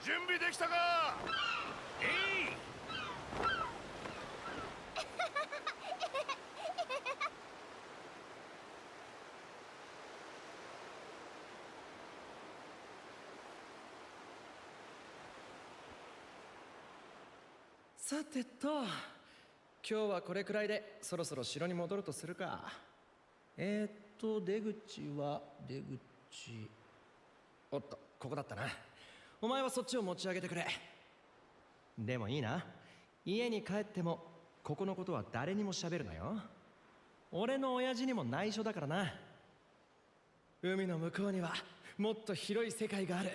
準備できたか。えい。さてと、今日はこれくらいでそろそろ城に戻るとするか。出口は出口。おっと、ここだったな。お前はそっちを持ち上げてくれ。でもいいな。家に帰ってもここのことは誰にも喋るなよ。俺の親父にも内緒だからな。海の向こうにはもっと広い世界がある。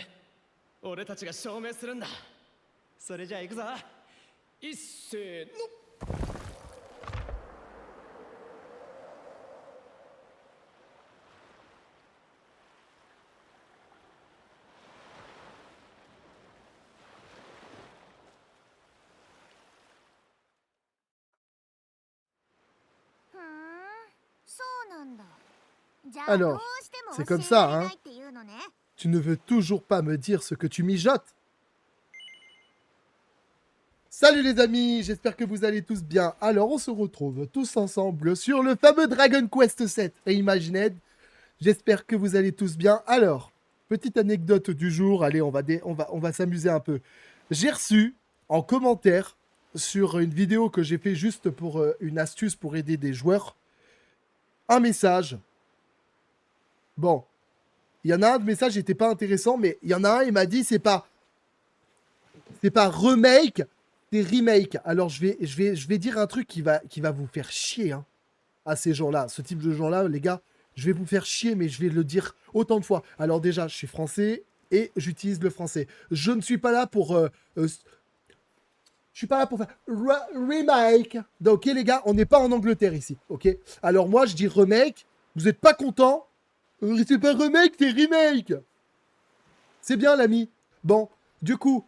俺たちが証明するんだ。それじゃあ行くぞ。一斉の。Alors, c'est comme ça, hein. Tu ne veux toujours pas me dire ce que tu mijotes. Salut les amis, j'espère que vous allez tous bien. Alors, on se retrouve tous ensemble sur le fameux Dragon Quest 7 Reimagined. J'espère que vous allez tous bien. Alors, petite anecdote du jour. Allez, on va s'amuser un peu. J'ai reçu en commentaire sur une vidéo que j'ai fait juste pour une astuce pour aider des joueurs un message. Bon, il y en a un de messages qui n'était pas intéressant, mais il y en a un, il m'a dit c'est pas remake, c'est remake. Alors je vais dire un truc qui va vous faire chier, hein, à ces gens-là, ce type de gens-là, les gars. Je vais vous faire chier, mais je vais le dire autant de fois. Alors déjà, je suis français et j'utilise le français. Je ne suis pas là pour je suis pas là pour faire remake. Donc, ok les gars, on n'est pas en Angleterre ici, ok. Alors moi, je dis remake. Vous n'êtes pas content? C'est pas remake, c'est remake. C'est bien, l'ami. Bon, du coup,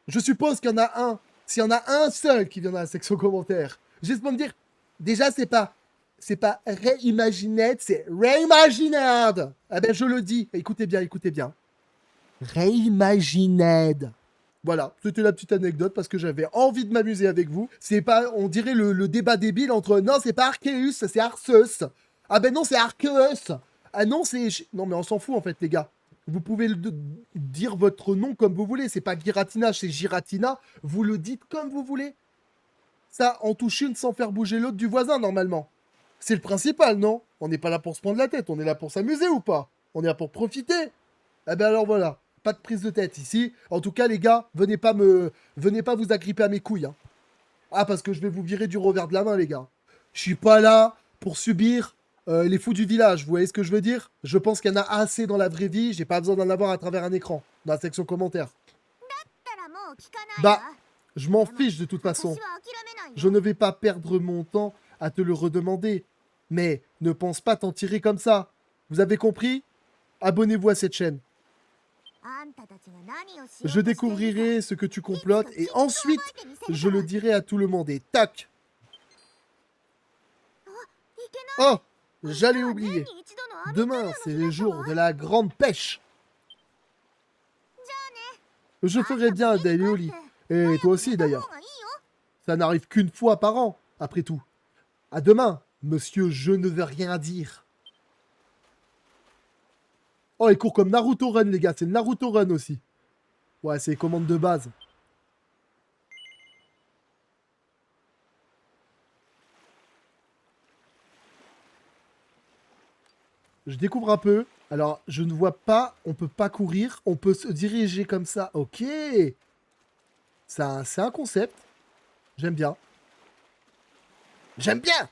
je suppose qu'il y en a un. S'il y en a un seul qui vient dans la section commentaires, juste pour me dire, déjà, c'est pas Reimagined, c'est Reimagined. Ah ben, je le dis. Écoutez bien, écoutez bien. Reimagined. Voilà, c'était la petite anecdote parce que j'avais envie de m'amuser avec vous. C'est pas, on dirait le débat débile entre non, c'est pas Arceus, c'est Arceus. Ah ben non, c'est Arceus. Ah non, c'est... Non, mais on s'en fout, en fait, les gars. Vous pouvez dire votre nom comme vous voulez. C'est pas Giratina, c'est Giratina. Vous le dites comme vous voulez. Ça, on touche une sans faire bouger l'autre du voisin, normalement. C'est le principal, non? On n'est pas là pour se prendre la tête. On est là pour s'amuser ou pas? On est là pour profiter. Eh ben alors, voilà. Pas de prise de tête ici. En tout cas, les gars, venez pas vous agripper à mes couilles, hein. Ah, parce que je vais vous virer du revers de la main, les gars. Je suis pas là pour subir... les fous du village, vous voyez ce que je veux dire? Je pense qu'il y en a assez dans la vraie vie, j'ai pas besoin d'en avoir à travers un écran, dans la section commentaires. Bah, je m'en fiche de toute façon. Je ne vais pas perdre mon temps à te le redemander. Mais ne pense pas t'en tirer comme ça. Vous avez compris? Abonnez-vous à cette chaîne. Je découvrirai ce que tu complotes et ensuite, je le dirai à tout le monde. Et tac! Oh! J'allais oublier. Demain, c'est le jour de la grande pêche. Je ferai bien d'aller au lit. Et toi aussi, d'ailleurs. Ça n'arrive qu'une fois par an, après tout. À demain, monsieur, je ne veux rien dire. Oh, il court comme Naruto Run, les gars. C'est Naruto Run aussi. Ouais, c'est les commandes de base. Je découvre un peu. Alors, je ne vois pas. On peut pas courir. On peut se diriger comme ça. Ok. C'est un concept. J'aime bien. J'aime bien.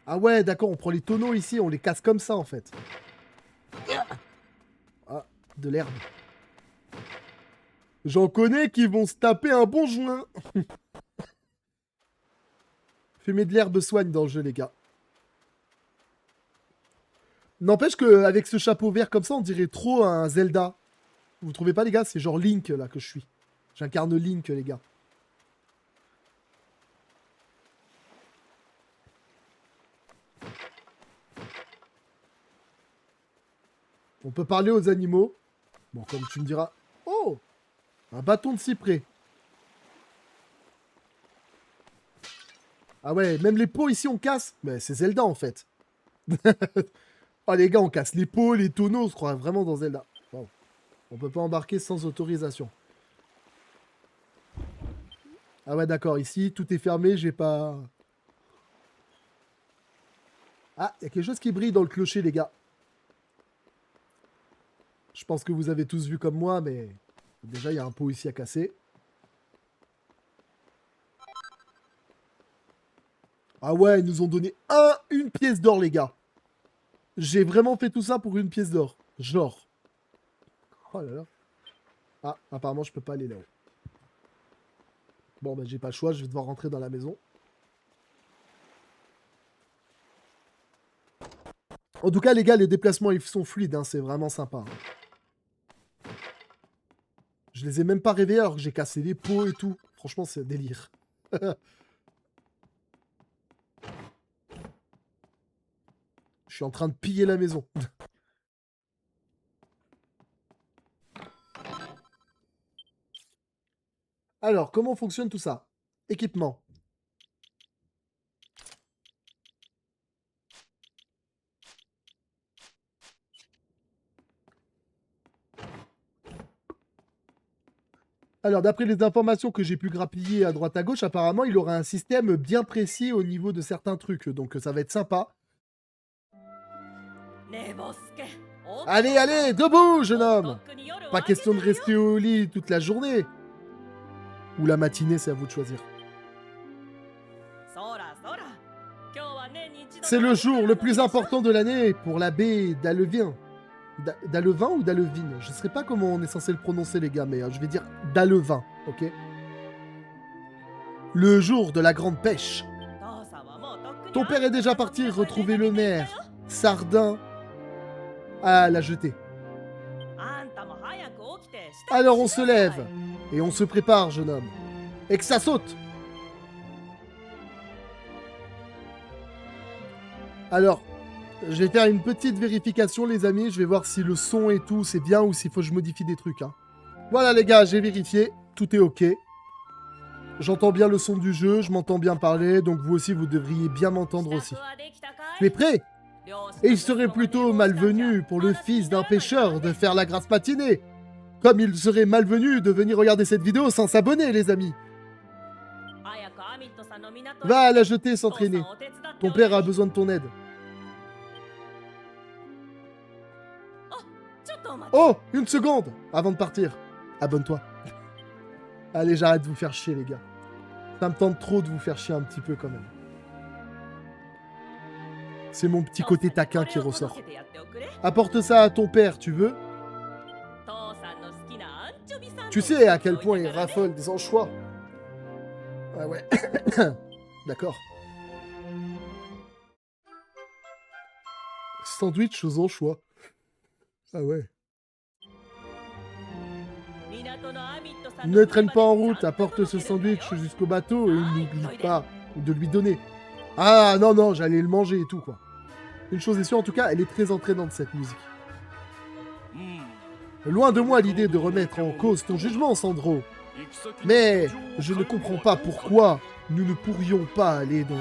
Ah ouais, d'accord. On prend les tonneaux ici. On les casse comme ça, en fait. Ah, de l'herbe. J'en connais qui vont se taper un bon joint. Fumer de l'herbe soigne dans le jeu, les gars. N'empêche qu'avec ce chapeau vert comme ça, on dirait trop un Zelda. Vous trouvez pas, les gars? C'est genre Link, là, que je suis. J'incarne Link, les gars. On peut parler aux animaux. Bon, comme tu me diras... Oh! Un bâton de cyprès. Ah ouais, même les pots ici, on casse. Mais c'est Zelda, en fait. Oh, les gars, on casse les pots, les tonneaux. On se croit vraiment dans Zelda. Wow. On peut pas embarquer sans autorisation. Ah ouais, d'accord. Ici, tout est fermé. J'ai pas... Ah, il y a quelque chose qui brille dans le clocher, les gars. Je pense que vous avez tous vu comme moi, mais... Déjà, il y a un pot ici à casser. Ah ouais, ils nous ont donné une pièce d'or, les gars. J'ai vraiment fait tout ça pour une pièce d'or. Genre. Oh là là. Ah, apparemment, je peux pas aller là-haut. Bon, bah, j'ai pas le choix. Je vais devoir rentrer dans la maison. En tout cas, les gars, les déplacements, ils sont fluides. Hein, c'est vraiment sympa. Je les ai même pas réveillés alors que j'ai cassé les pots et tout. Franchement, c'est un délire. Je suis en train de piller la maison. Alors, comment fonctionne tout ça? Équipement. Alors, d'après les informations que j'ai pu grappiller à droite à gauche, apparemment, il aura un système bien précis au niveau de certains trucs. Donc, ça va être sympa. Allez, allez, debout, jeune homme! Pas question de rester au lit toute la journée. Ou la matinée, c'est à vous de choisir. C'est le jour le plus important de l'année pour la baie d'Alevin. D'Alevin ou d'Alevine? Je ne sais pas comment on est censé le prononcer, les gars, mais je vais dire d'Alevin, ok? Le jour de la grande pêche. Ton père est déjà parti retrouver le maire. Sardin à la jetée. Alors on se lève et on se prépare, jeune homme. Et que ça saute! Alors, je vais faire une petite vérification, les amis. Je vais voir si le son et tout, c'est bien ou s'il faut que je modifie des trucs. Hein. Voilà, les gars, j'ai vérifié. Tout est OK. J'entends bien le son du jeu, je m'entends bien parler, donc vous aussi, vous devriez bien m'entendre aussi. Tu es prêt? Et il serait plutôt malvenu pour le fils d'un pêcheur de faire la grasse matinée. Comme il serait malvenu de venir regarder cette vidéo sans s'abonner, les amis. Va à la jetée s'entraîner. Ton père a besoin de ton aide. Oh, une seconde avant de partir. Abonne-toi. Allez, j'arrête de vous faire chier, les gars. Ça me tente trop de vous faire chier un petit peu quand même. C'est mon petit côté taquin qui ressort. Apporte ça à ton père, tu veux? Tu sais à quel point il raffole des anchois. Ah ouais. D'accord. Sandwich aux anchois. Ah ouais. Ne traîne pas en route, apporte ce sandwich jusqu'au bateau et n'oublie pas de lui donner. Ah non, non, j'allais le manger et tout, quoi. Une chose est sûre, en tout cas, elle est très entraînante, cette musique. Loin de moi l'idée de remettre en cause ton jugement, Sandro. Mais je ne comprends pas pourquoi nous ne pourrions pas aller dans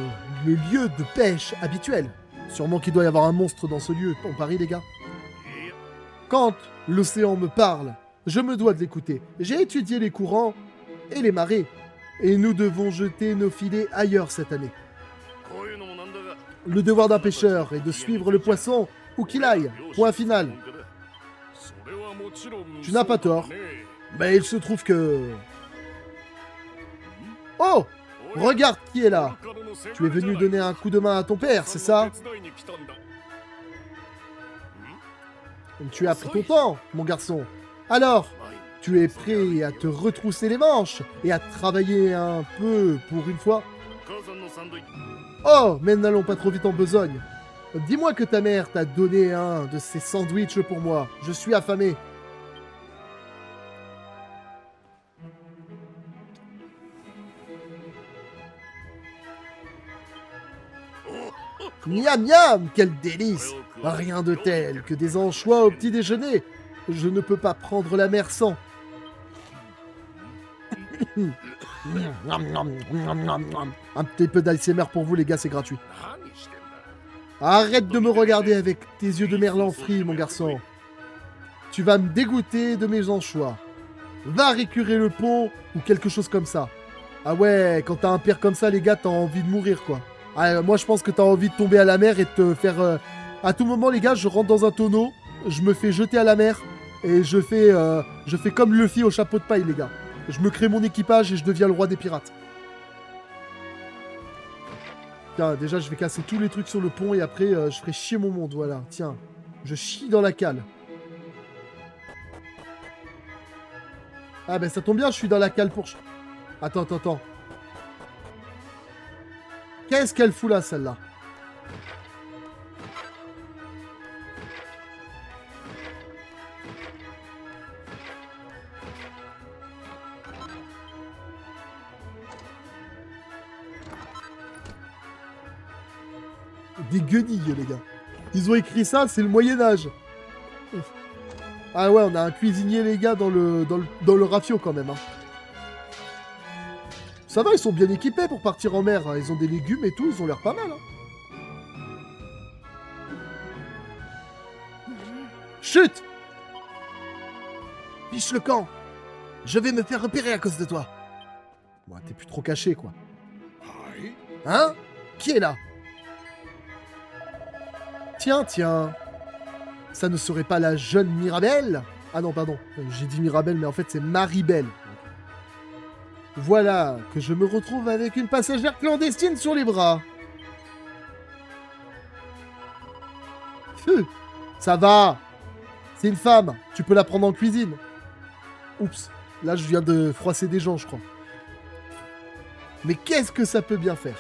le lieu de pêche habituel. Sûrement qu'il doit y avoir un monstre dans ce lieu, on parie, les gars. Quand l'océan me parle, je me dois de l'écouter. J'ai étudié les courants et les marées. Et nous devons jeter nos filets ailleurs cette année. Le devoir d'un pêcheur est de suivre le poisson où qu'il aille. Point final. Tu n'as pas tort. Mais il se trouve que... Oh! Regarde qui est là. Tu es venu donner un coup de main à ton père, c'est ça? Tu as pris ton temps, mon garçon. Alors, tu es prêt à te retrousser les manches et à travailler un peu pour une fois? Oh, mais n'allons pas trop vite en besogne. Dis-moi que ta mère t'a donné un de ces sandwichs pour moi. Je suis affamé. Miam miam, quel délice! Rien de tel que des anchois au petit déjeuner. Je ne peux pas prendre la mer sans. Un petit peu d'ASMR pour vous les gars, c'est gratuit. 何してんだ Arrête de me regarder avec tes yeux de merlan frit, mon garçon. Tu vas me dégoûter de mes anchois. Va récurer le pont ou quelque chose comme ça. Ah ouais, quand t'as un père comme ça, les gars, t'as envie de mourir, quoi. Ah, moi, je pense que t'as envie de tomber à la mer et de te faire... À tout moment, les gars, je rentre dans un tonneau, je me fais jeter à la mer et je fais comme Luffy au chapeau de paille, les gars. Je me crée mon équipage et je deviens le roi des pirates. Tiens, déjà, je vais casser tous les trucs sur le pont et après, je ferai chier mon monde, voilà. Tiens, je chie dans la cale. Ah ben, ça tombe bien, je suis dans la cale pour... Attends. Qu'est-ce qu'elle fout là, celle-là? Des guenilles, les gars. Ils ont écrit ça, c'est le Moyen-Âge. Ah ouais, on a un cuisinier, les gars, dans le rafio, quand même. Hein. Ça va, ils sont bien équipés pour partir en mer. Hein. Ils ont des légumes et tout, ils ont l'air pas mal. Hein. Chut! Fiche le camp. Je vais me faire repérer à cause de toi. Bon, t'es plus trop caché, quoi. はい Hein? Qui est là? Tiens. Ça ne serait pas la jeune Mirabelle? Ah non, pardon. J'ai dit Mirabelle, mais en fait, c'est Maribel. Voilà que je me retrouve avec une passagère clandestine sur les bras. Ça va. C'est une femme. Tu peux la prendre en cuisine. Oups. Là, je viens de froisser des gens, je crois. Mais qu'est-ce que ça peut bien faire?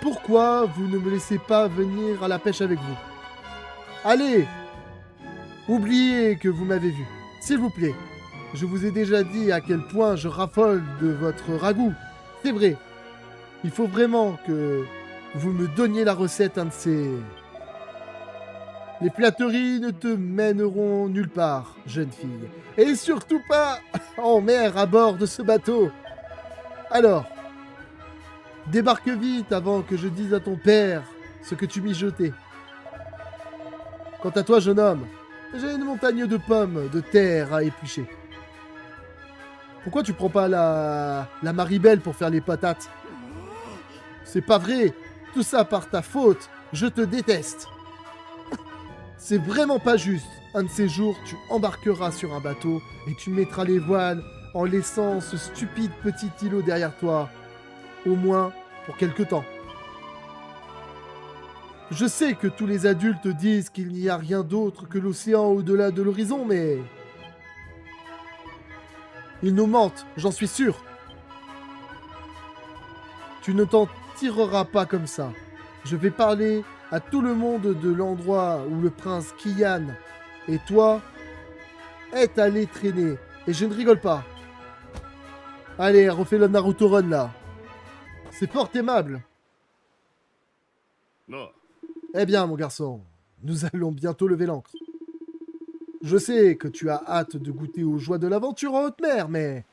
Pourquoi vous ne me laissez pas venir à la pêche avec vous? Allez! Oubliez que vous m'avez vu. S'il vous plaît. Je vous ai déjà dit à quel point je raffole de votre ragoût. C'est vrai. Il faut vraiment que vous me donniez la recette, un de ces... Les flatteries ne te mèneront nulle part, jeune fille. Et surtout pas en mer à bord de ce bateau. Alors, débarque vite avant que je dise à ton père ce que tu mijotais. Quant à toi, jeune homme, j'ai une montagne de pommes de terre à éplucher. Pourquoi tu prends pas la Maribel pour faire les patates? C'est pas vrai. Tout ça par ta faute. Je te déteste. C'est vraiment pas juste. Un de ces jours, tu embarqueras sur un bateau et tu mettras les voiles en laissant ce stupide petit îlot derrière toi. Au moins pour quelque temps. Je sais que tous les adultes disent qu'il n'y a rien d'autre que l'océan au-delà de l'horizon, mais... Ils nous mentent, j'en suis sûr. Tu ne t'en tireras pas comme ça. Je vais parler à tout le monde de l'endroit où le prince Kiyan et toi est allé traîner. Et je ne rigole pas. Allez, refais le Naruto Run là. C'est fort aimable. なあ Eh bien, mon garçon, nous allons bientôt lever l'ancre. Je sais que tu as hâte de goûter aux joies de l'aventure en haute mer, mais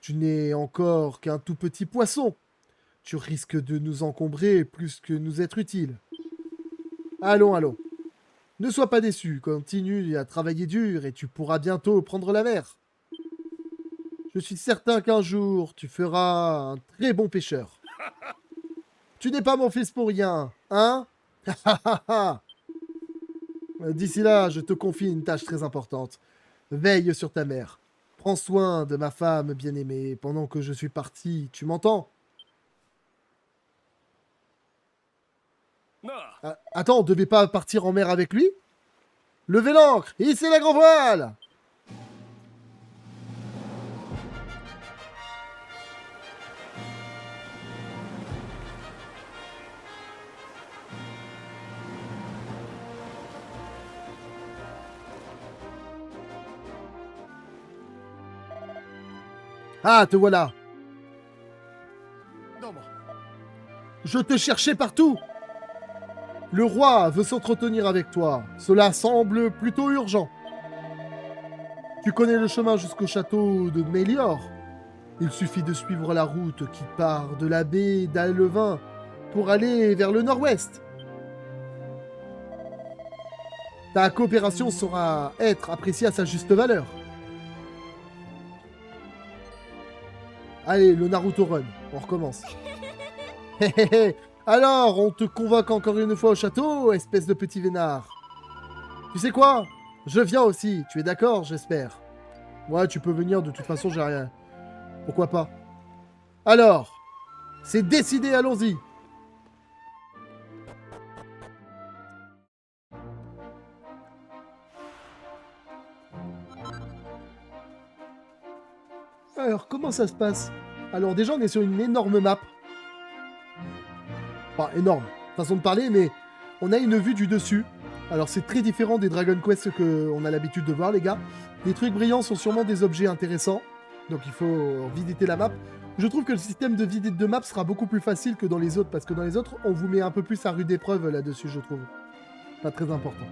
tu n'es encore qu'un tout petit poisson. Tu risques de nous encombrer plus que nous être utile. Allons. Ne sois pas déçu, continue à travailler dur et tu pourras bientôt prendre la mer. Je suis certain qu'un jour, tu feras un très bon pêcheur. Tu n'es pas mon fils pour rien, hein? D'ici là, je te confie une tâche très importante. Veille sur ta mère. Prends soin de ma femme bien-aimée pendant que je suis parti. Tu m'entends? なあ Attends, on devait pas partir en mer avec lui? Levez l'ancre! Hissez la grand voile! Ah, te voilà! どうも Je te cherchais partout! Le roi veut s'entretenir avec toi. Cela semble plutôt urgent. Tu connais le chemin jusqu'au château de Mélior. Il suffit de suivre la route qui part de la baie d'Alevin pour aller vers le nord-ouest. Ta coopération saura être appréciée à sa juste valeur. Allez, le Naruto Run, on recommence. Hé hé hé. Alors, on te convoque encore une fois au château, espèce de petit vénard. Tu sais quoi? Je viens aussi, tu es d'accord, j'espère. Ouais, tu peux venir, de toute façon, j'ai rien. Pourquoi pas? Alors, c'est décidé, allons-y. Alors, comment ça se passe? Alors, déjà, on est sur une énorme map. Enfin, énorme, façon de parler, mais on a une vue du dessus. Alors, c'est très différent des Dragon Quest qu'on a l'habitude de voir, les gars. Les trucs brillants sont sûrement des objets intéressants. Donc, il faut visiter la map. Je trouve que le système de visite de map sera beaucoup plus facile que dans les autres, parce que dans les autres, on vous met un peu plus à rude épreuve là-dessus, je trouve. Pas très important.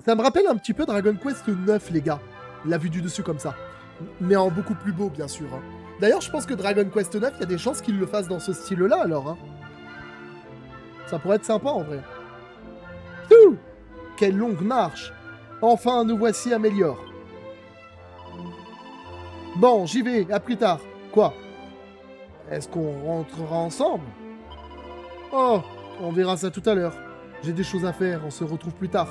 Ça me rappelle un petit peu Dragon Quest 9, les gars. La vue du dessus comme ça. Mais en beaucoup plus beau, bien sûr. Hein. D'ailleurs, je pense que Dragon Quest 9, il y a des chances qu'ils le fassent dans ce style-là, alors. Hein. Ça pourrait être sympa, en vrai. Ouh, quelle longue marche. Enfin, nous voici à Mélior. Bon, j'y vais, à plus tard. Quoi? Est-ce qu'on rentrera ensemble? Oh, on verra ça tout à l'heure. J'ai des choses à faire, on se retrouve plus tard.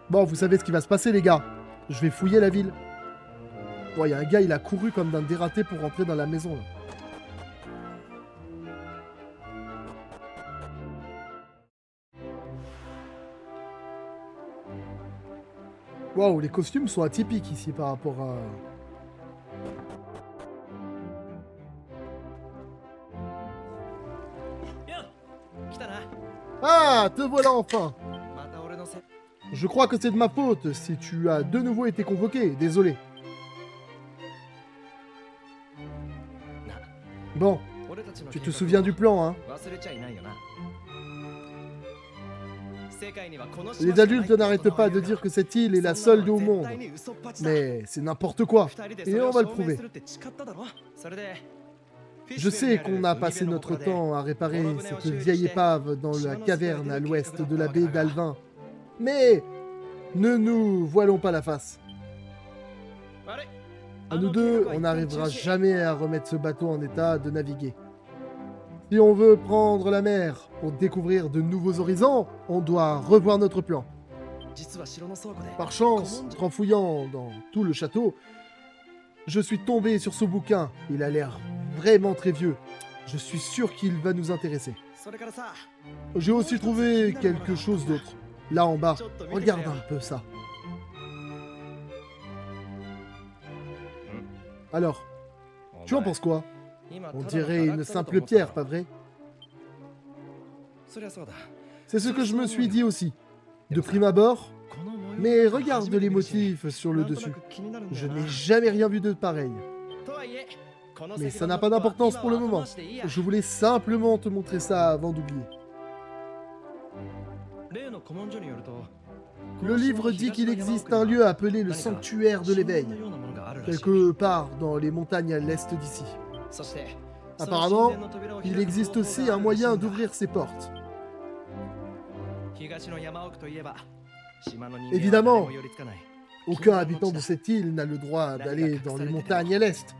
Bon, vous savez ce qui va se passer, les gars. Je vais fouiller la ville. Bon, il y a un gars, il a couru comme d'un dératé pour rentrer dans la maison, là. Waouh, les costumes sont atypiques ici par rapport à... Ah, te voilà enfin. Je crois que c'est de ma faute si tu as de nouveau été convoqué, désolé. Bon, tu te souviens du plan, hein? Les adultes n'arrêtent pas de dire que cette île est la seule au monde. Mais c'est n'importe quoi, et on va le prouver. Je sais qu'on a passé notre temps à réparer cette vieille épave dans la caverne à l'ouest de la baie d'Alvin. Mais ne nous voilons pas la face. À nous deux, on n'arrivera jamais à remettre ce bateau en état de naviguer. Si on veut prendre la mer pour découvrir de nouveaux horizons, on doit revoir notre plan. Par chance, en fouillant dans tout le château, je suis tombé sur ce bouquin. Il a l'air vraiment très vieux. Je suis sûr qu'il va nous intéresser. J'ai aussi trouvé quelque chose d'autre. Là en bas, regarde un peu ça. Alors, tu en penses quoi? On dirait une simple pierre, pas vrai? C'est ce que je me suis dit aussi. De prime abord, mais regarde les motifs sur le dessus. Je n'ai jamais rien vu de pareil. Mais ça n'a pas d'importance pour le moment. Je voulais simplement te montrer ça avant d'oublier. Le livre dit qu'il existe un lieu appelé le sanctuaire de l'éveil, quelque part dans les montagnes à l'est d'ici. Apparemment, il existe aussi un moyen d'ouvrir ces portes. Évidemment, aucun habitant de cette île n'a le droit d'aller dans les montagnes à l'est,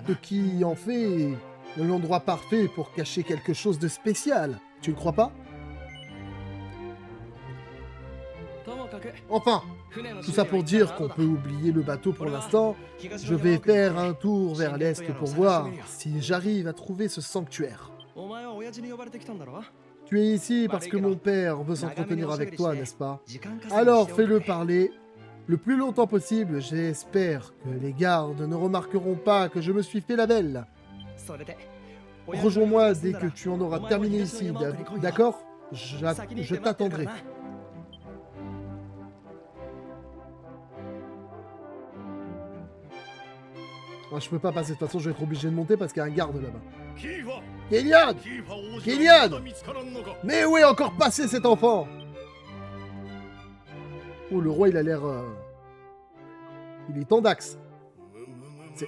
ce qui en fait l'endroit parfait pour cacher quelque chose de spécial. Tu ne crois pas? Enfin, tout ça pour dire qu'on peut oublier le bateau pour l'instant. Je vais faire un tour vers l'est pour voir si j'arrive à trouver ce sanctuaire. Tu es ici parce que mon père veut s'entretenir avec toi, n'est-ce pas? Alors fais-le parler le plus longtemps possible. J'espère que les gardes ne remarqueront pas que je me suis fait la belle. Rejoins-moi dès que tu en auras terminé ici, d'accord? Je t'attendrai. Moi, je peux pas passer, de toute façon, je vais être obligé de monter parce qu'il y a un garde là-bas. キーファ Kélian キーファ王子 Kélian はまだ見つからんのか Mais où est encore passé cet enfant? Oh, le roi, il a l'air... Il est en dax. むむむむ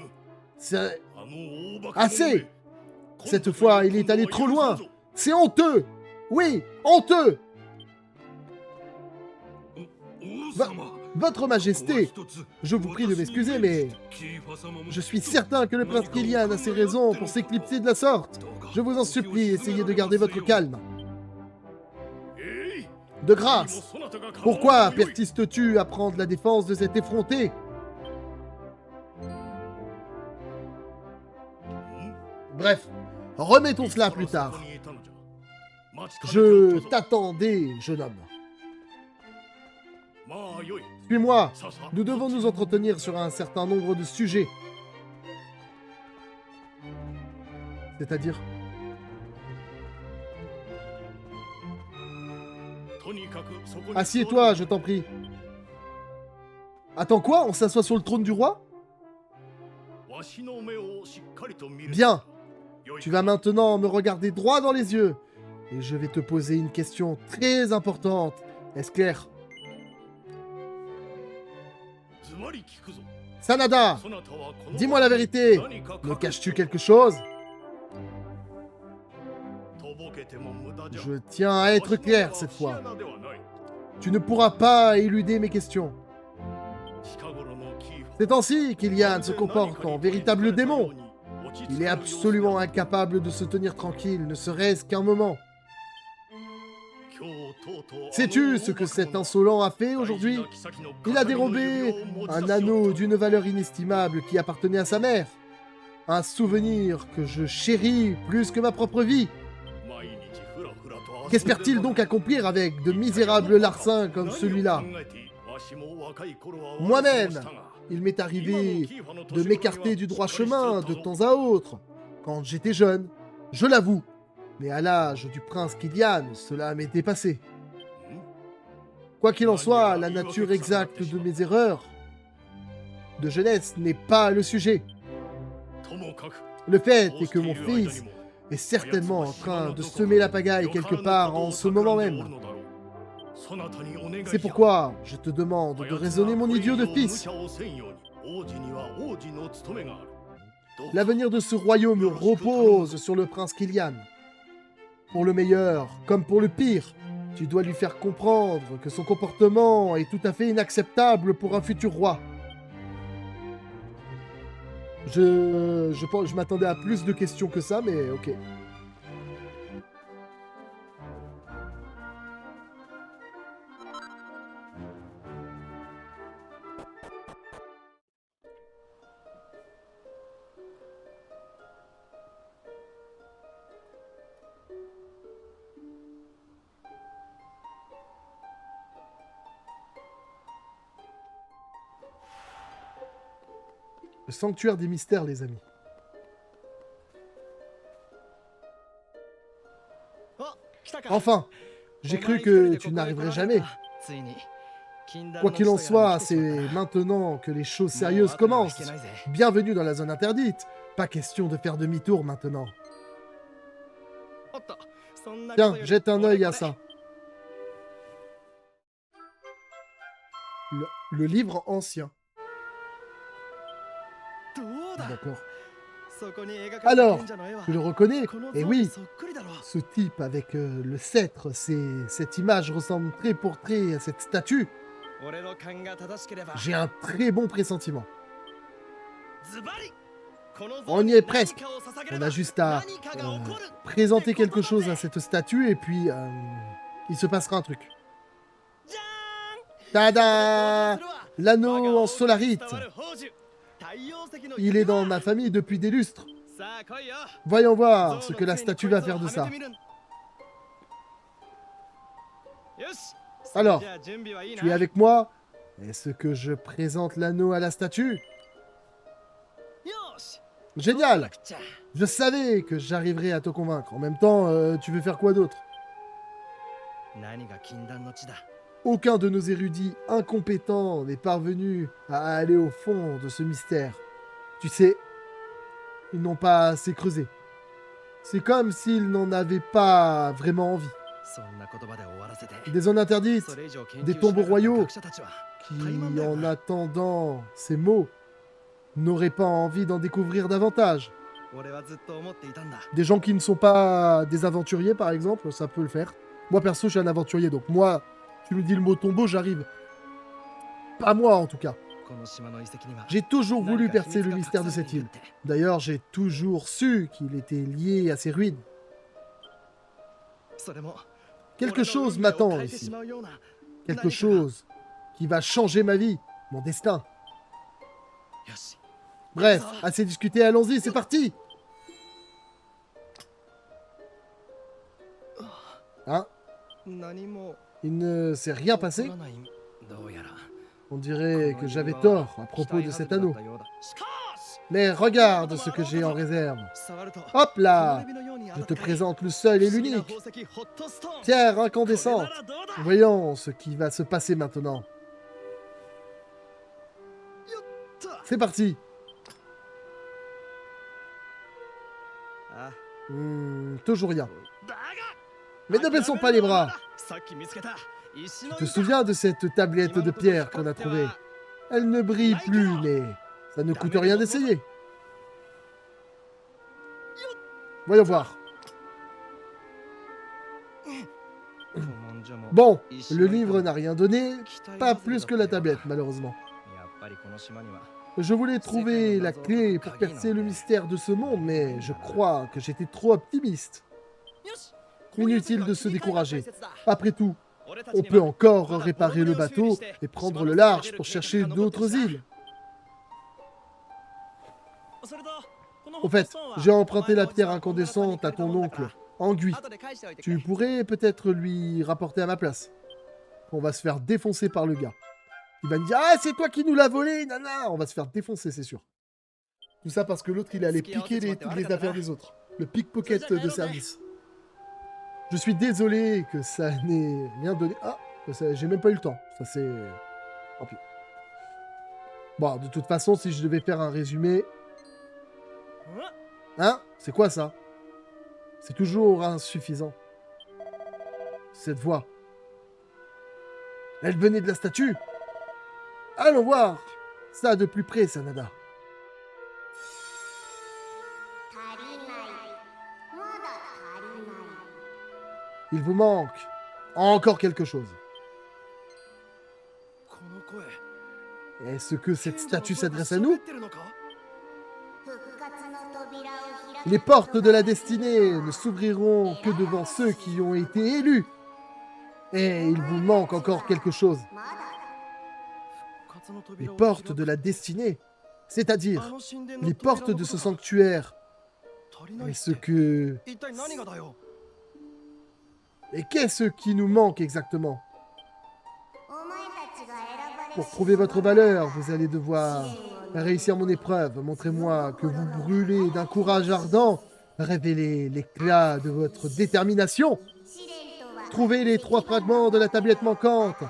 C'est... あの大バカ Assez! Cette fois, il est allé trop loin. C'est honteux! Oui, honteux! 王 Va- 様 Votre Majesté, je vous prie de m'excuser, mais je suis certain que le prince Kélian a ses raisons pour s'éclipser de la sorte. Je vous en supplie, essayez de garder votre calme. De grâce, pourquoi persistes-tu à prendre la défense de cet effronté? Bref, remettons cela plus tard. Je t'attendais, jeune homme. Suis-moi, nous devons nous entretenir sur un certain nombre de sujets. C'est-à-dire... Assieds-toi, je t'en prie. Attends quoi? On s'assoit sur le trône du roi? Bien. Tu vas maintenant me regarder droit dans les yeux. Et je vais te poser une question très importante. Est-ce clair? Sanada, dis-moi la vérité. Me caches-tu quelque chose? Je tiens à être clair cette fois. Tu ne pourras pas éluder mes questions. Ces temps-ci, Kélian se comporte en véritable démon. Il est absolument incapable de se tenir tranquille, ne serait-ce qu'un moment. Sais-tu ce que cet insolent a fait aujourd'hui? Il a dérobé un anneau d'une valeur inestimable qui appartenait à sa mère. Un souvenir que je chéris plus que ma propre vie. Qu'espère-t-il donc accomplir avec de misérables larcins comme celui-là? Moi-même, il m'est arrivé de m'écarter du droit chemin de temps à autre, quand j'étais jeune, je l'avoue. Mais à l'âge du prince Kélian, cela m'est dépassé. Quoi qu'il en soit, la nature exacte de mes erreurs de jeunesse n'est pas le sujet. Le fait est que mon fils est certainement en train de semer la pagaille quelque part en ce moment même. C'est pourquoi je te demande de raisonner mon idiot de fils. L'avenir de ce royaume repose sur le prince Kélian. Pour le meilleur comme pour le pire, tu dois lui faire comprendre que son comportement est tout à fait inacceptable pour un futur roi. Je m'attendais à plus de questions que ça, mais ok. Le sanctuaire des mystères, les amis. Enfin, j'ai cru que tu n'arriverais jamais. Quoi qu'il en soit, c'est maintenant que les choses sérieuses commencent. Bienvenue dans la zone interdite. Pas question de faire demi-tour maintenant. Tiens, jette un œil à ça. Le livre ancien. D'accord. Alors, tu le reconnais? Eh oui, ce type avec le sceptre, cette image ressemble trait pour trait à cette statue. J'ai un très bon pressentiment. On y est presque. On a juste à présenter quelque chose à cette statue et puis il se passera un truc. Tada! L'anneau en solarite. Il est dans ma famille depuis des lustres. Voyons voir ce que la statue va faire de ça. Alors, tu es avec moi? Est-ce que je présente l'anneau à la statue? Génial! Je savais que j'arriverais à te convaincre. En même temps, tu veux faire quoi d'autre? Aucun de nos érudits incompétents n'est parvenu à aller au fond de ce mystère. Tu sais, Ils n'ont pas assez creusé. C'est comme s'ils n'en avaient pas vraiment envie. そんな言葉で終わらせて Des zones interdites それ以上研 des 究し tombeaux なかった royaux 学者たちは qui, 怠慢だよ en な attendant ces mots, n'auraient pas envie d'en découvrir davantage. 俺はずっと思っていたんだ Des gens qui ne sont pas des aventuriers, par exemple, ça peut le faire. Moi, perso, je suis un aventurier, donc moi, tu me dis le mot tombeau, j'arrive. Pas moi, en tout cas. この島の遺跡には J'ai toujours voulu 何か秘 percer 密 le が隠 mystère de され cette ている île. って D'ailleurs, j'ai toujours su qu'il était lié à ces ruines. それも Quelque 俺の chose 運命を m'attend 変えてし ici. まうような Quelque 何かが chose qui va changer ma vie, mon destin. よし Bref, assez discuté, allons-y, c'est parti. Hein? 何も Il ne s'est rien 起 passé? こらないどうやら On dirait こ que の j'avais 岩は tort à 期 propos 待 de 外 cet れだ anneau. ったようだしかし Mais regarde ce que j'ai en réserve. 触ると Hop 木漏 là! れ日のように Je 温 te かい présente le seul et 不思議な l'unique. 宝石ホットストーン Pierre これ incandescente. ならどうだ Voyons ce qui va se passer maintenant. C'est parti. あ Toujours rien. だが Mais ne baissons pas les bras. さっき見つけた石の Tu te souviens de cette tablette de pierre qu'on a trouvée? Elle ne brille plus, mais ça ne coûte rien d'essayer. Voyons voir. 古文書も Bon, 石 le の板 livre も n'a rien donné, 期待 pas 外れ plus だ que った la ようだ tablette, malheureusement. やっぱりこの島には Je voulais trouver la clé pour percer le mystère de ce monde, mais je crois que j'étais trop optimiste. よし Inutile de se décourager. Après tout, 俺たち on に peut は encore まだ réparer le ボロボロを修理 bateau して et prendre 島 le の large 外に pour 出る chercher 計画が残ってる d'autres さ îles. それとこの Au ホット fait, ストーンは j'ai emprunté la お前の pierre おじさん incandescente à ton こんなとこ oncle, に借りたもんだから Anguille. 後で返しておいてく Tu れ pourrais peut-être lui rapporter à ma place. On va se faire défoncer par le gars. Il va me dire: ah, c'est toi qui nous l'as volé, nana. On va se faire défoncer, c'est sûr. Tout ça parce que l'autre, il allait piquer toutes les affaires des autres. Le pickpocket de service. Je suis désolé que ça n'ait rien donné. Ah, j'ai même pas eu le temps. Ça, c'est... Tant pis. Bon, de toute façon, si je devais faire un résumé... Hein? C'est quoi ça? C'est toujours insuffisant. Cette voix. Elle venait de la statue. Allons voir ça de plus près, Sanada. Il vous manque encore quelque chose. この声 Est-ce que cette 賢者の statue 声が s'adresse à nous? 喋ってるのか Les portes de la destinée ne s'ouvriront que devant ceux qui ont été élus. Et il vous manque encore quelque chose. 復活の Les 扉を portes 開く de la destinée. あ C'est-à-dire の神殿の les 扉 portes の de こ ce とか sanctuaire. 足りないっ Est-ce て que... 一体何がだよ Et qu'est-ce qui nous manque exactement? Pour prouver votre valeur, vous allez devoir réussir mon épreuve. Montrez-moi que vous brûlez d'un courage ardent. Révélez l'éclat de votre détermination. Trouvez les 3 fragments de la tablette manquante.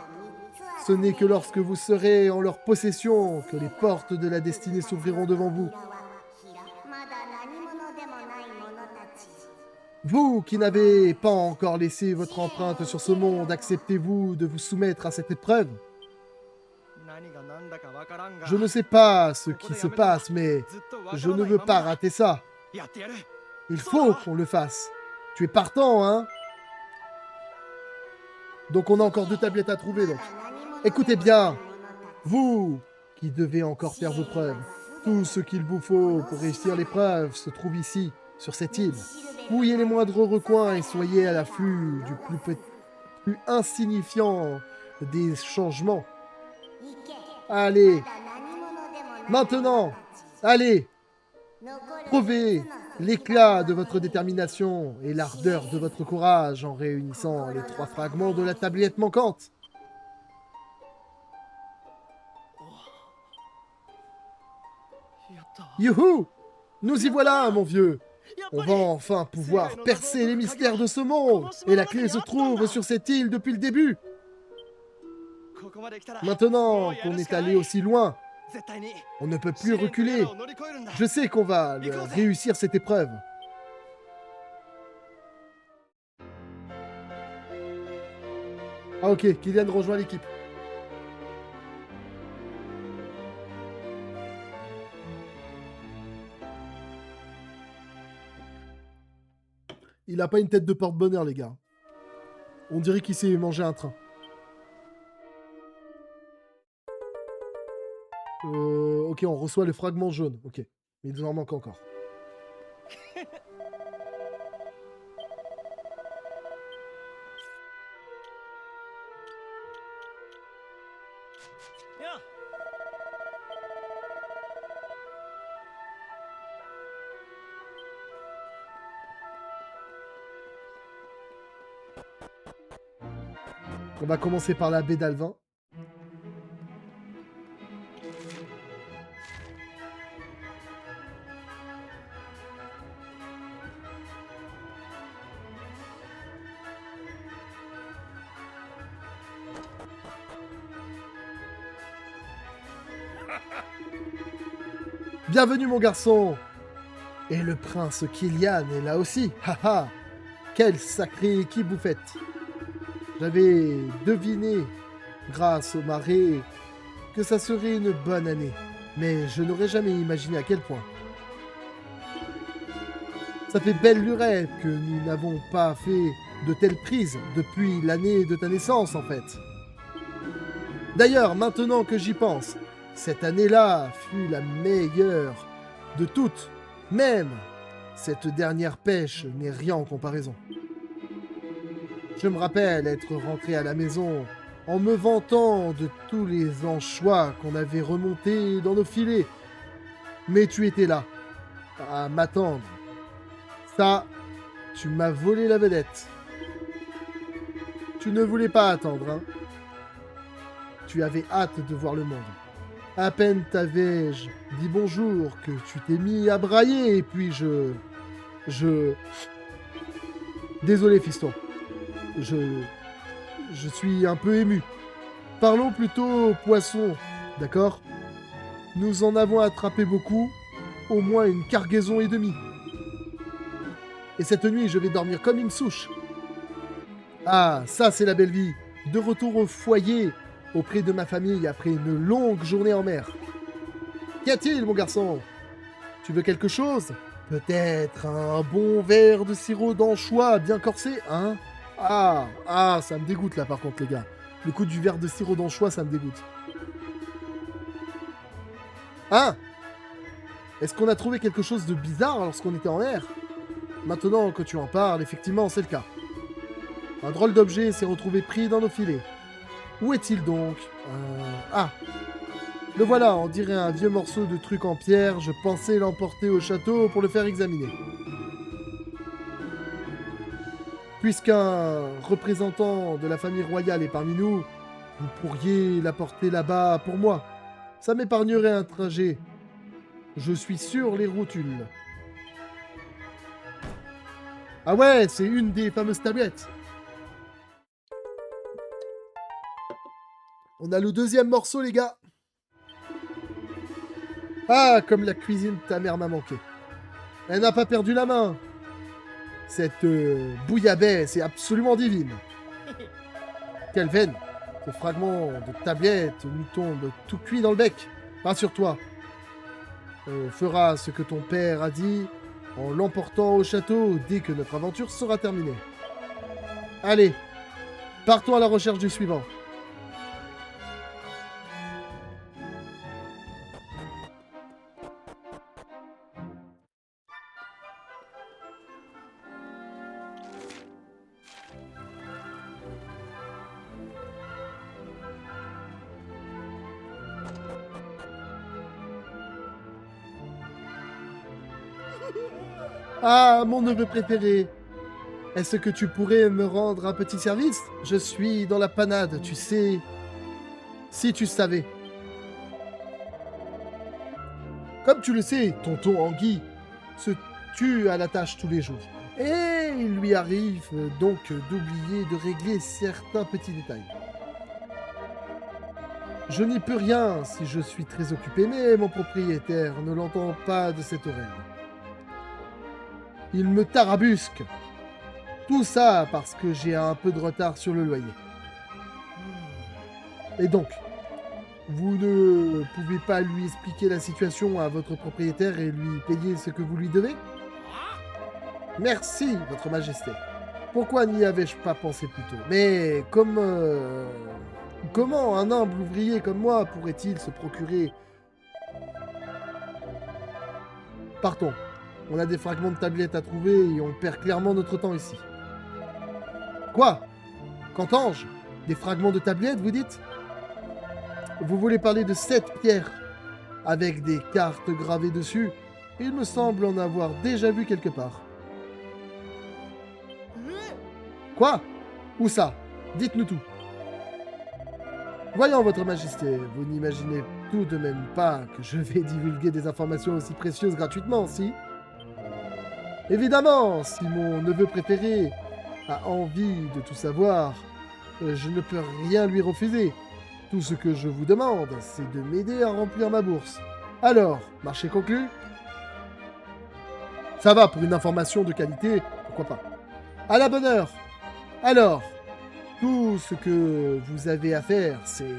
Ce n'est que lorsque vous serez en leur possession que les portes de la destinée s'ouvriront devant vous. Vous qui n'avez pas encore laissé votre empreinte sur ce monde, acceptez-vous de vous soumettre à cette épreuve? 何が何だかわからんが Je ne sais pas ce qui se passe, mais ずっとわから je ne ない veux まま pas rater ça. やってやる Il faut qu'on le fasse. Tu es partant, hein? Donc on a encore 2 tablettes à trouver, donc. Écoutez bien, vous qui devez encore faire vos preuves. Tout ce qu'il vous faut pour réussir l'épreuve se trouve ici, sur cette île. Fouillez les moindres recoins et soyez à l'affût du plus insignifiant des changements. Allez, maintenant, allez, prouvez l'éclat de votre détermination et l'ardeur de votre courage en réunissant les 3 fragments de la tablette manquante. Youhou! Nous y voilà, mon vieux! On va enfin pouvoir percer les mystères de ce monde! Et la clé se trouve sur cette île depuis le début! Maintenant qu'on est allé aussi loin, 絶対に On ne peut 試 plus 練という reculer. のを乗り越えるんだ Je sais qu'on va réussir cette épreuve. Ah ok, Kylian rejoint l'équipe. Il a pas une tête de porte-bonheur, les gars. On dirait qu'il s'est mangé un train. Ok, on reçoit le fragment jaune. Ok, mais il nous en manque encore. On va commencer par la baie d'Alvin. Bienvenue mon garçon. Et le prince Kylian est là aussi. Haha. Quelle sacrée équipe vous faites. J'avais deviné, grâce aux marées, que ça serait une bonne année. Mais je n'aurais jamais imaginé à quel point. Ça fait belle lurette que nous n'avons pas fait de telles prises depuis l'année de ta naissance, en fait. D'ailleurs, maintenant que j'y pense, cette année-là fut la meilleure de toutes. Même cette dernière pêche n'est rien en comparaison. Je me rappelle être rentré à la maison en me vantant de tous les anchois qu'on avait remontés dans nos filets. Mais tu étais là, à m'attendre. Ça, tu m'as volé la vedette. Tu ne voulais pas attendre, hein? Tu avais hâte de voir le monde. À peine t'avais-je dit bonjour que tu t'es mis à brailler et puis Désolé, fiston. Je suis un peu ému. Parlons plutôt poisson, d'accord? Nous en avons attrapé beaucoup, au moins une cargaison et demie. Et cette nuit, je vais dormir comme une souche. Ah, ça c'est la belle vie. De retour au foyer, auprès de ma famille après une longue journée en mer. Qu'y a-t-il, mon garçon? Tu veux quelque chose? Peut-être un bon verre de sirop d'anchois bien corsé, hein? Ah, ça me dégoûte là par contre, les gars. Le coup du verre de sirop d'anchois, ça me dégoûte. Hein? Est-ce qu'on a trouvé quelque chose de bizarre lorsqu'on était en mer? Maintenant que tu en parles, effectivement, c'est le cas. Un drôle d'objet s'est retrouvé pris dans nos filets. Où est-il donc? Ah! Le voilà, on dirait un vieux morceau de truc en pierre. Je pensais l'emporter au château pour le faire examiner. Puisqu'un représentant de la famille royale est parmi nous, vous pourriez l'apporter là-bas pour moi. Ça m'épargnerait un trajet. Je suis sur les rotules. Ah ouais, c'est une des fameuses tablettes. On a le deuxième morceau, les gars. Ah, comme la cuisine ta mère m'a manqué. Elle n'a pas perdu la main. Cette bouillabaisse est absolument divine. Quelle veine. Ces fragments de tablette nous tombent tout cuits dans le bec. Rassure-toi. On fera ce que ton père a dit en l'emportant au château dès que notre aventure sera terminée. Allez, partons à la recherche du suivant. Ah, mon neveu préféré. Est-ce que tu pourrais me rendre un petit service? Je suis dans la panade, tu sais. Si tu savais. Comme tu le sais, tonton Anguille se tue à la tâche tous les jours. Et il lui arrive donc d'oublier de régler certains petits détails. Je n'y peux rien si je suis très occupé, mais mon propriétaire ne l'entend pas de cette oreille. Il me tarabusque. Tout ça parce que j'ai un peu de retard sur le loyer. Et donc, vous ne pouvez pas lui expliquer la situation à votre propriétaire et lui payer ce que vous lui devez? Merci, votre majesté. Pourquoi n'y avais-je pas pensé plus tôt? Mais comment un humble ouvrier comme moi pourrait-il se procurer... Partons. On a des fragments de tablettes à trouver et on perd clairement notre temps ici. Quoi? Qu'entends-je? Des fragments de tablettes, vous dites? Vous voulez parler de cette pierre avec des cartes gravées dessus? Il me semble en avoir déjà vu quelque part. Quoi? Où ça? Dites-nous tout. Voyons, votre majesté, vous n'imaginez tout de même pas que je vais divulguer des informations aussi précieuses gratuitement, si? Évidemment, si mon neveu préféré a envie de tout savoir, je ne peux rien lui refuser. Tout ce que je vous demande, c'est de m'aider à remplir ma bourse. Alors, marché conclu? Ça va, pour une information de qualité, pourquoi pas. À la bonne heure. Alors, tout ce que vous avez à faire, c'est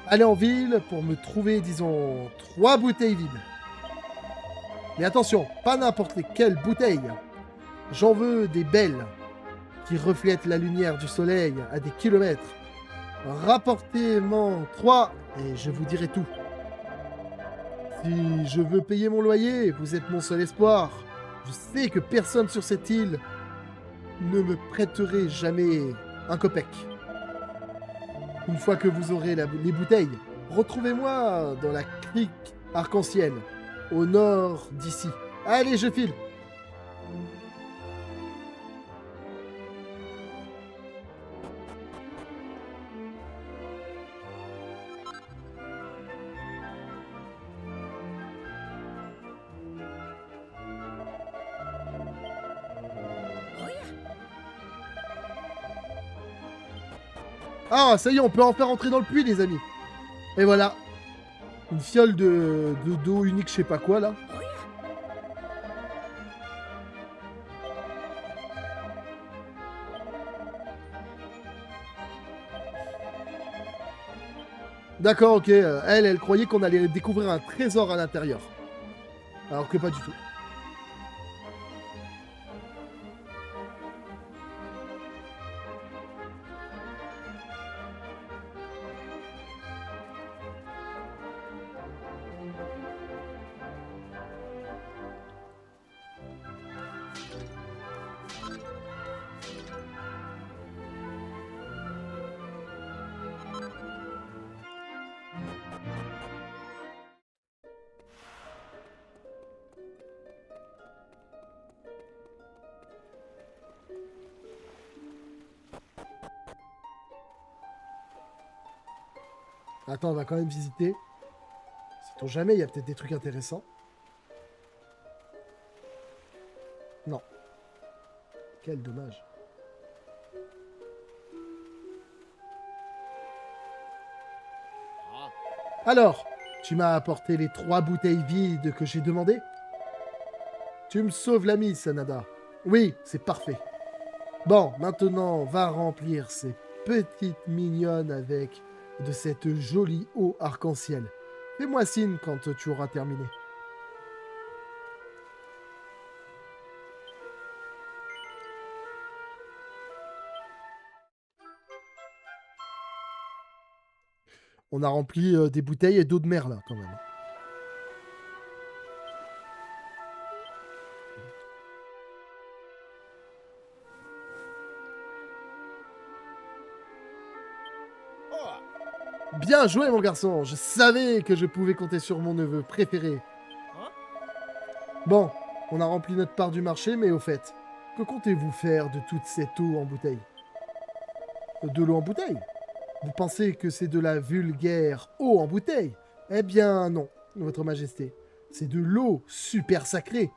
aller en ville pour me trouver, disons, 3 bouteilles vides. Mais attention, pas n'importe quelle bouteille. J'en veux des belles, qui reflètent la lumière du soleil à des kilomètres. Rapportez-m'en 3 et je vous dirai tout. Si je veux payer mon loyer, vous êtes mon seul espoir. Je sais que personne sur cette île ne me prêterait jamais un copec. Une fois que vous aurez les bouteilles, retrouvez-moi dans la crique arc-en-ciel, au nord d'ici. Allez, je file. Ah, ça y est, on peut en faire entrer dans le puits, les amis. Et voilà. Une fiole de d'eau unique, je sais pas quoi, là. D'accord, ok. Elle croyait qu'on allait découvrir un trésor à l'intérieur. Alors que pas du tout. Attends, on va quand même visiter. Sait-on jamais, il y a peut-être des trucs intéressants. Non. Quel dommage. Alors, tu m'as apporté les 3 bouteilles vides que j'ai demandées? Tu me sauves la mise, Sanada. Oui, c'est parfait. Bon, maintenant, va remplir ces petites mignonnes avec de cette jolie eau arc-en-ciel. Fais-moi signe quand tu auras terminé. On a rempli des bouteilles et d'eau de mer, là, quand même. Bien joué, mon garçon. Je savais que je pouvais compter sur mon neveu préféré. Bon, on a rempli notre part du marché, mais au fait, que comptez-vous faire de toute cette eau en bouteille? De l'eau en bouteille? Vous pensez que c'est de la vulgaire eau en bouteille? Eh bien non, votre majesté. C'est de l'eau super sacrée.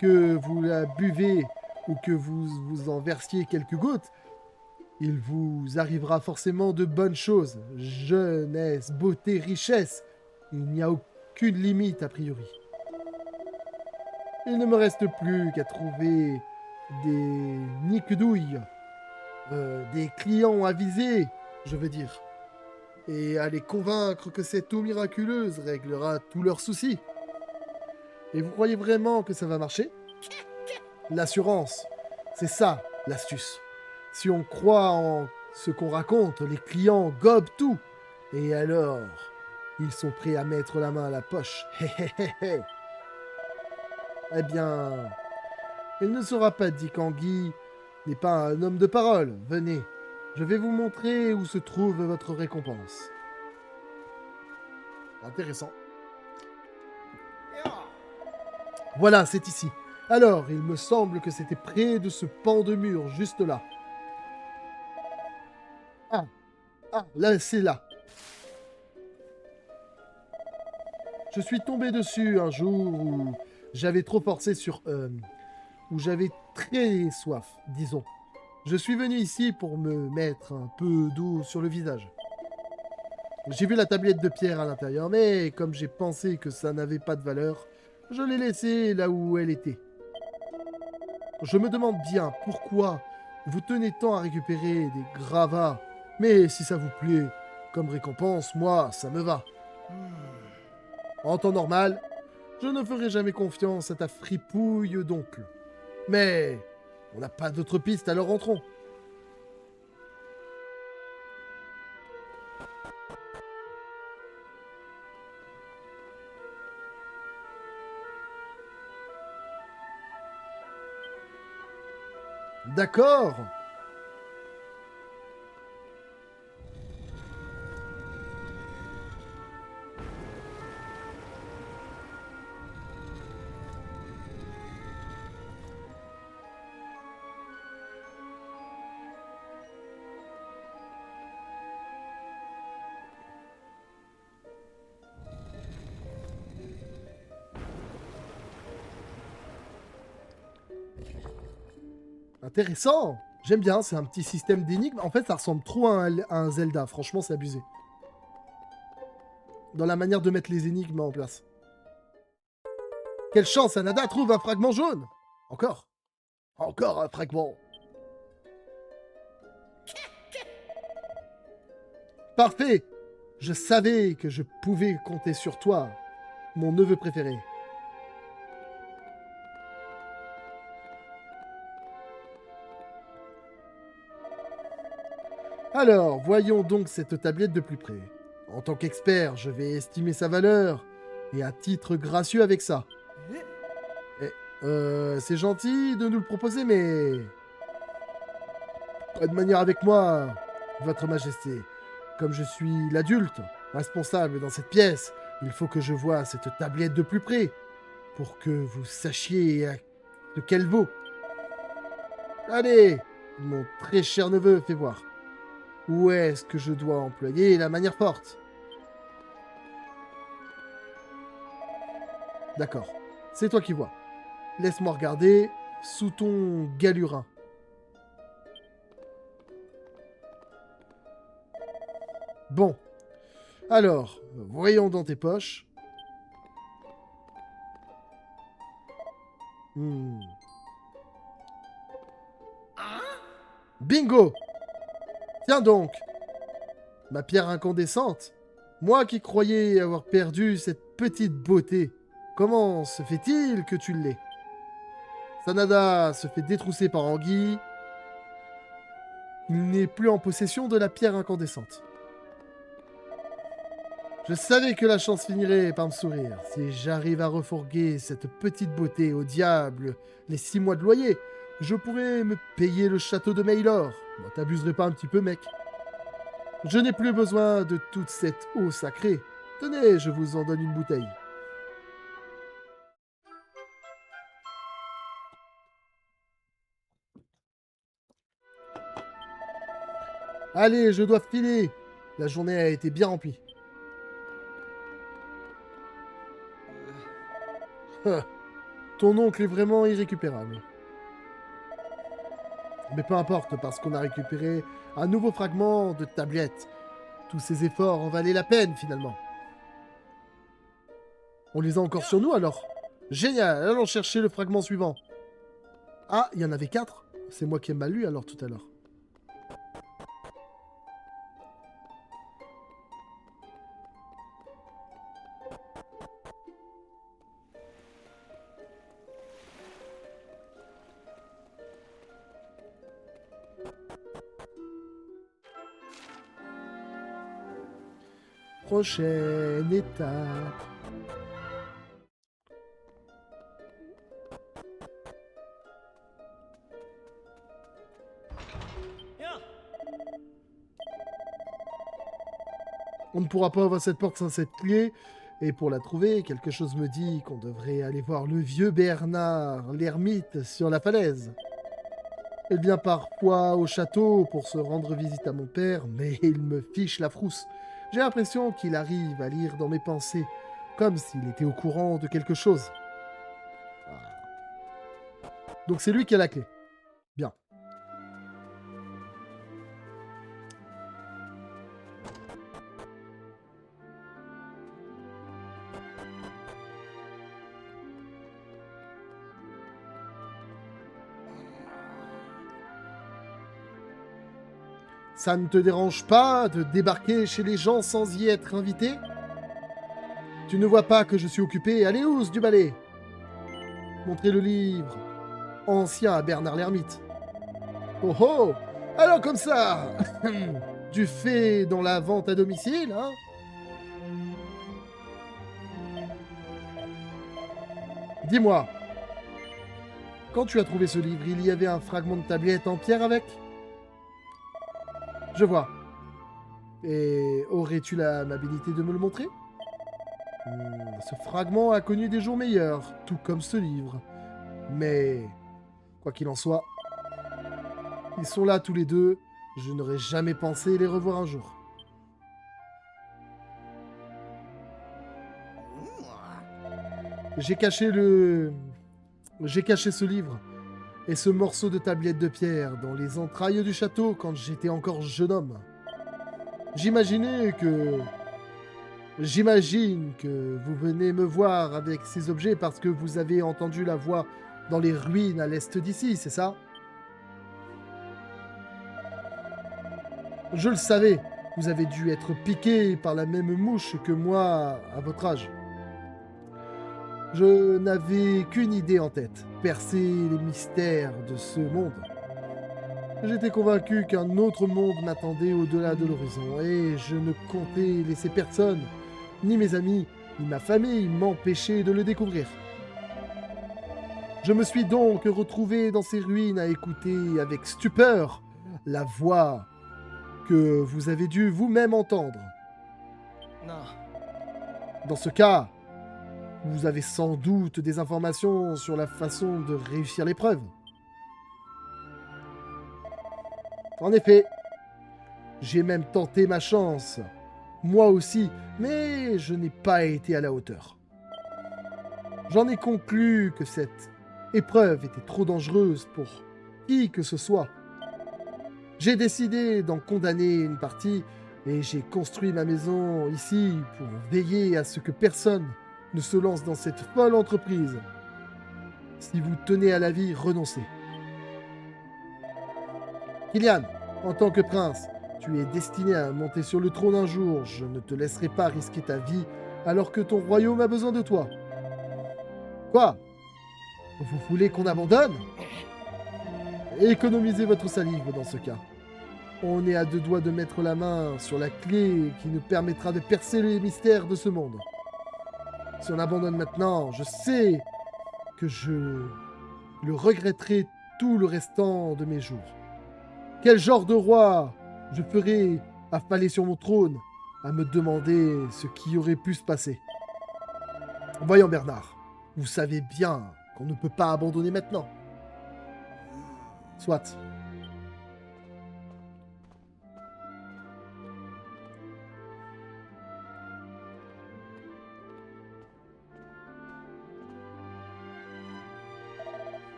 Que vous la buvez ou que vous en versiez quelques gouttes, Il vous arrivera forcément de bonnes choses. Jeunesse, beauté, richesse. Il n'y a aucune limite a priori. Il ne me reste plus qu'à trouver des niquedouilles, des clients avisés, je veux dire, et à les convaincre que cette eau miraculeuse réglera tous leurs soucis. Et vous croyez vraiment que ça va marcher? L'assurance, c'est ça l'astuce. Si on croit en ce qu'on raconte, les clients gobent tout. Et alors, ils sont prêts à mettre la main à la poche. Eh bien, il ne sera pas dit qu'Anguille n'est pas un homme de parole. Venez, je vais vous montrer où se trouve votre récompense. Intéressant. Voilà, c'est ici. Alors, il me semble que c'était près de ce pan de mur, juste là. Ah, là, c'est là. Je suis tombé dessus un jour où j'avais trop forcé sur... où j'avais très soif, disons. Je suis venu ici pour me mettre un peu d'eau sur le visage. J'ai vu la tablette de pierre à l'intérieur, mais comme j'ai pensé que ça n'avait pas de valeur, je l'ai laissée là où elle était. Je me demande bien pourquoi vous tenez tant à récupérer des gravats, mais si ça vous plaît, comme récompense, moi, ça me va. En temps normal, je ne ferai jamais confiance à ta fripouille d'oncle. Mais on n'a pas d'autre piste, alors rentrons. D'accord. Intéressant. J'aime bien, c'est un petit système d'énigmes. En fait, ça ressemble trop à un Zelda. Franchement, c'est abusé. Dans la manière de mettre les énigmes en place. Quelle chance, Anada trouve un fragment jaune. Encore. Encore un fragment. Parfait. Je savais que je pouvais compter sur toi, mon neveu préféré. Alors, voyons donc cette tablette de plus près. En tant qu'expert, je vais estimer sa valeur, et à titre gracieux avec ça. C'est gentil de nous le proposer, mais... Pas de manière avec moi, votre majesté. Comme je suis l'adulte, responsable dans cette pièce, il faut que je voie cette tablette de plus près, pour que vous sachiez ce qu'elle vaut. Allez, mon très cher neveu, fais voir. Où est-ce que je dois employer la manière forte? D'accord, c'est toi qui vois. Laisse-moi regarder sous ton galurin. Bon. Alors, voyons dans tes poches. Bingo! Tiens donc! Ma pierre incandescente. Moi qui croyais avoir perdu cette petite beauté. Comment se fait-il que tu l'aies? Sanada se fait détrousser par Anguille. Il n'est plus en possession de la pierre incandescente. Je savais que la chance finirait par me sourire. Si j'arrive à refourguer cette petite beauté au diable les 6 mois de loyer, je pourrais me payer le château de Maylor. Bon, t'abuserais pas un petit peu, mec? Je n'ai plus besoin de toute cette eau sacrée. Tenez, je vous en donne une bouteille. Allez, je dois filer. La journée a été bien remplie. Ton oncle est vraiment irrécupérable. Mais peu importe, parce qu'on a récupéré un nouveau fragment de tablette. Tous ces efforts en valaient la peine, finalement. On les a encore sur nous, alors? Génial, allons chercher le fragment suivant. Ah, il y en avait 4. C'est moi qui ai mal lu, alors, tout à l'heure. Prochaine étape. On ne pourra pas ouvrir cette porte sans cette clé. Et pour la trouver, quelque chose me dit qu'on devrait aller voir le vieux Bernard, l'ermite, sur la falaise. Il vient parfois au château pour se rendre visite à mon père, mais il me fiche la frousse. J'ai l'impression qu'il arrive à lire dans mes pensées, comme s'il était au courant de quelque chose. Donc c'est lui qui a la clé. Bien. Ça ne te dérange pas de débarquer chez les gens sans y être invité? Tu ne vois pas que je suis occupé? Allez, ous du balai! Montrez le livre ancien à Bernard l'ermite. Oh oh! Alors comme ça! Du fait dans la vente à domicile, hein? Dis-moi, quand tu as trouvé ce livre, il y avait un fragment de tablette en pierre avec? Je vois. Et aurais-tu l'amabilité de me le montrer? Ce fragment a connu des jours meilleurs, tout comme ce livre. Mais, quoi qu'il en soit, ils sont là tous les deux. Je n'aurais jamais pensé les revoir un jour. J'ai caché ce livre et ce morceau de tablette de pierre dans les entrailles du château quand j'étais encore jeune homme. J'imagine que vous venez me voir avec ces objets parce que vous avez entendu la voix dans les ruines à l'est d'ici, c'est ça? Je le savais, vous avez dû être piqué par la même mouche que moi à votre âge. Je n'avais qu'une idée en tête, percer les mystères de ce monde. J'étais convaincu qu'un autre monde m'attendait au-delà de l'horizon, et je ne comptais laisser personne, ni mes amis, ni ma famille, m'empêcher de le découvrir. Je me suis donc retrouvé dans ces ruines à écouter avec stupeur la voix que vous avez dû vous-même entendre. Non. Dans ce cas, vous avez sans doute des informations sur la façon de réussir l'épreuve. En effet, j'ai même tenté ma chance, moi aussi, mais je n'ai pas été à la hauteur. J'en ai conclu que cette épreuve était trop dangereuse pour qui que ce soit. J'ai décidé d'en condamner une partie et j'ai construit ma maison ici pour veiller à ce que personne ne se lance dans cette folle entreprise. Si vous tenez à la vie, renoncez. Kylian, en tant que prince, tu es destiné à monter sur le trône un jour. Je ne te laisserai pas risquer ta vie alors que ton royaume a besoin de toi. Quoi? Vous voulez qu'on abandonne? Économisez votre salive dans ce cas. On est à deux doigts de mettre la main sur la clé qui nous permettra de percer les mystères de ce monde. Si on abandonne maintenant, je sais que je le regretterai tout le restant de mes jours. Quel genre de roi je ferai affaler sur mon trône à me demander ce qui aurait pu se passer? Voyons Bernard, vous savez bien qu'on ne peut pas abandonner maintenant. Soit.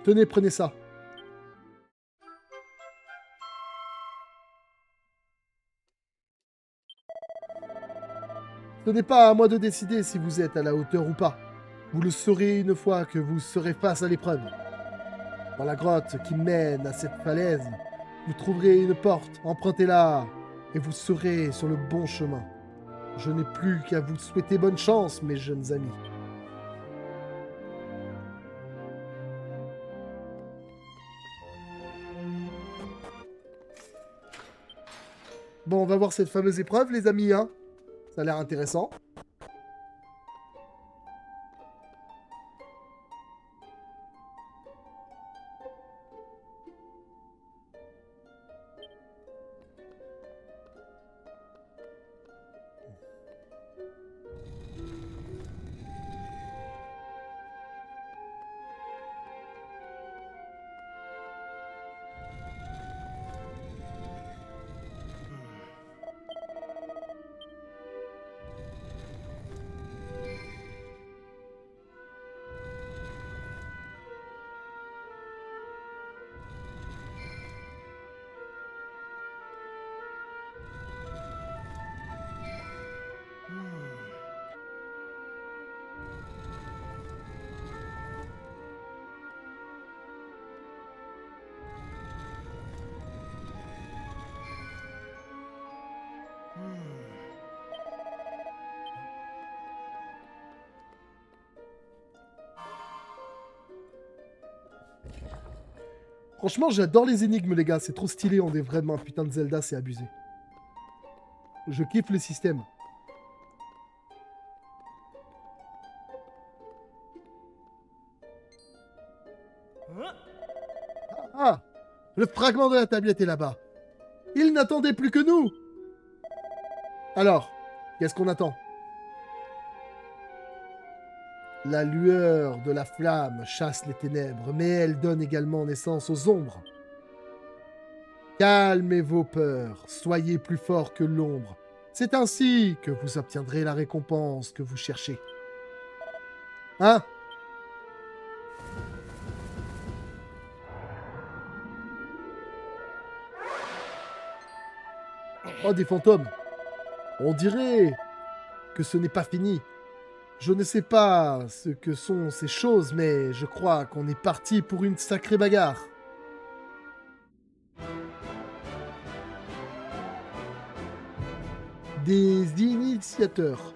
Tenez, prenez ça. Ce n'est pas à moi de décider si vous êtes à la hauteur ou pas. Vous le saurez une fois que vous serez face à l'épreuve. Dans la grotte qui mène à cette falaise, vous trouverez une porte, empruntez-la, et vous serez sur le bon chemin. Je n'ai plus qu'à vous souhaiter bonne chance, mes jeunes amis. Bon, on va voir cette fameuse épreuve, les amis, hein. Ça a l'air intéressant. Franchement, j'adore les énigmes, les gars. C'est trop stylé. On est vraiment un putain de Zelda, c'est abusé. Je kiffe le système. Ah, le fragment de la tablette est là-bas. Il n'attendait plus que nous. Alors, qu'est-ce qu'on attend? La lueur de la flamme chasse les ténèbres, mais elle donne également naissance aux ombres. Calmez vos peurs, soyez plus fort que l'ombre. C'est ainsi que vous obtiendrez la récompense que vous cherchez. Hein? Oh, des fantômes. On dirait que ce n'est pas fini. Je ne sais pas ce que sont ces choses, mais je crois qu'on est parti pour une sacrée bagarre. Des initiateurs.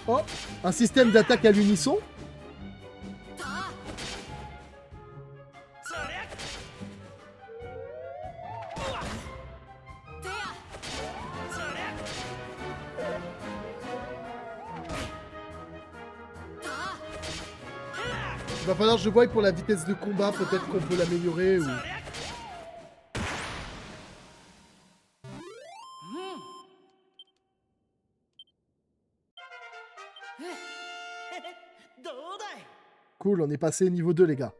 Oh, un système d'attaque à l'unisson. Il va falloir que je voie pour la vitesse de combat, peut-être qu'on peut l'améliorer ou... Cool, on est passé au niveau 2, les gars.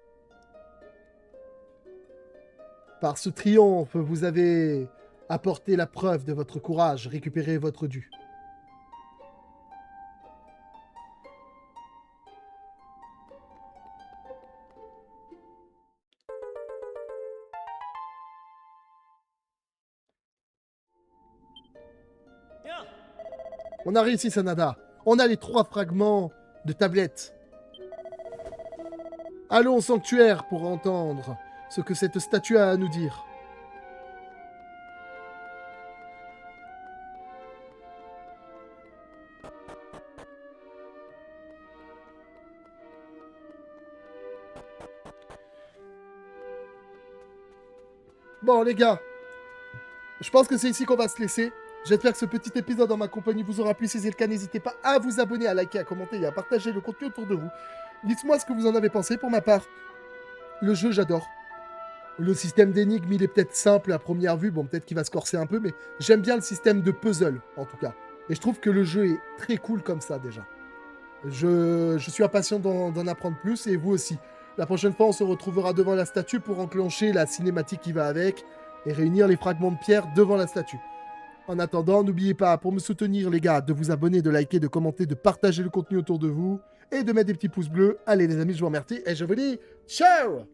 Par ce triomphe, vous avez apporté la preuve de votre courage, récupéré votre dû. On a réussi, Sanada. On a les 3 fragments de tablette. Allons au sanctuaire pour entendre ce que cette statue a à nous dire. Bon, les gars, je pense que c'est ici qu'on va se laisser. J'espère que ce petit épisode en ma compagnie vous aura plu. Si c'est le cas, n'hésitez pas à vous abonner, à liker, à commenter et à partager le contenu autour de vous. Dites-moi ce que vous en avez pensé. Pour ma part, le jeu, j'adore. Le système d'énigmes, il est peut-être simple à première vue. Bon, peut-être qu'il va se corser un peu, mais j'aime bien le système de puzzle, en tout cas. Et je trouve que le jeu est très cool comme ça, déjà. Je suis impatient d'en apprendre plus, et vous aussi. La prochaine fois, on se retrouvera devant la statue pour enclencher la cinématique qui va avec et réunir les fragments de pierre devant la statue. En attendant, n'oubliez pas, pour me soutenir, les gars, de vous abonner, de liker, de commenter, de partager le contenu autour de vous. et de mettre des petits pouces bleus. Allez les amis, je vous remercie et je vous dis ciao.